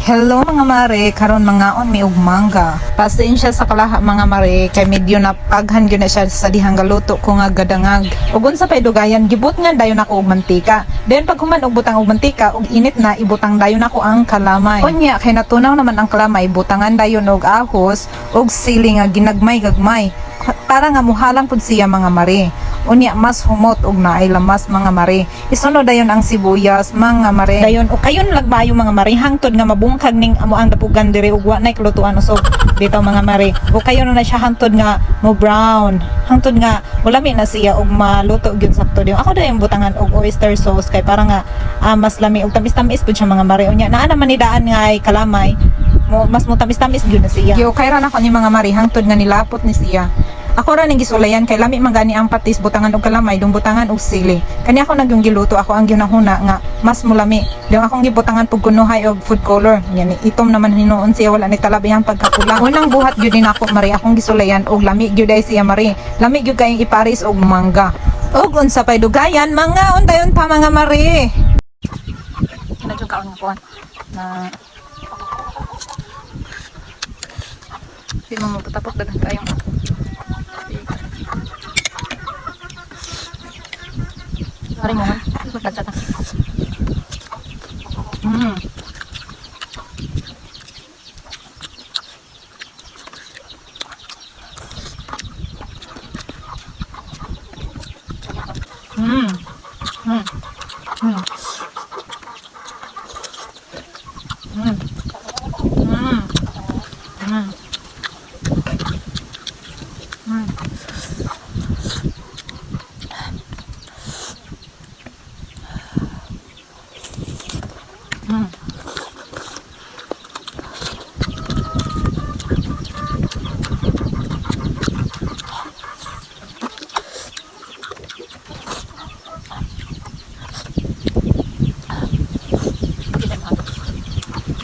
Hello mga mare, karon mga on mi og mangga. Pasensya sa kalaha mga mare, kay medyo napaghan gyud na siya sa dihang galuto ko nga gadangag. Ug unsa pay dugayan, gibot nga dayon ako og mantika. Then pag human og butang og mantika og init na ibutang dayon ako ang kalamay. Unya kay natunaw naman ang kalamay, butangan dayon og ahos og sili nga ginagmay-gagmay. Para nga muhalang pud siya mga mare. Unya mas humot og naay lamas mga mare. Isunod dayon ang sibuyas mga mare. Dayon o kayon lagbayo mga mare hangtod nga mabungkag ning amo ang dapugan diri ug wa nay klutuan usog dito mga mare. O kayon na siya hangtod nga mo brown. Hangtod nga ulami na siya og maluto gyud sakto diyo. Ako dayon butangan og oyster sauce kay para nga mas lami og tamis-tamis pud siya mga mare. Unya naa naman ni daan nga ay kalamay. Mas mo tamis-tamis gyud na siya. Yo kay ra na ko ni mga mare hangtod nga nilapot ni siya. Ako ra ning gisulayan kay lami magani ang patis butangan og kalamay dung butangan og sili. Kani ako nagyong giluto ako ang ginahuna nga mas mulami. Dung akong gibutangan pug kunuhay og food color. Yan itom naman hinuon siya wala ni talabihang pagkapula. Unang buhat gyud din ako mari akong gisulayan og lami gyud ay siya mari. Lami gyud kay iparis og mangga. Og unsa pay dugayan mga undayon pa mga mari. Medyo kaon ko na si mo patapok dagan kayong Mari mo man, magkatsa ta. Mm. Mm. Mm. Mm. Mm. Mm. Mm. Mm. Mm.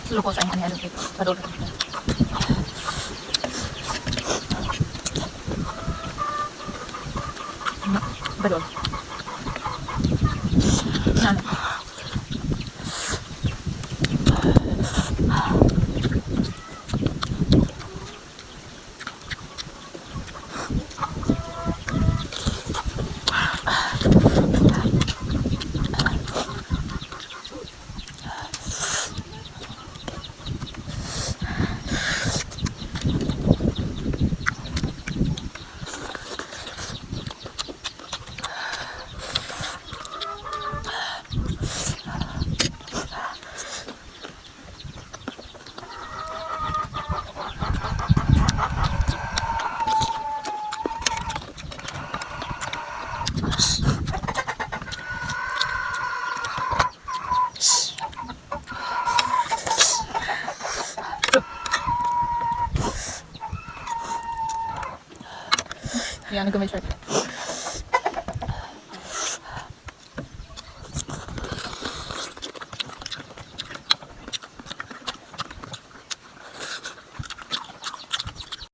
Luko sa inyo ano ito. Padulot. Badol. Ano? Yan, nag-comment short.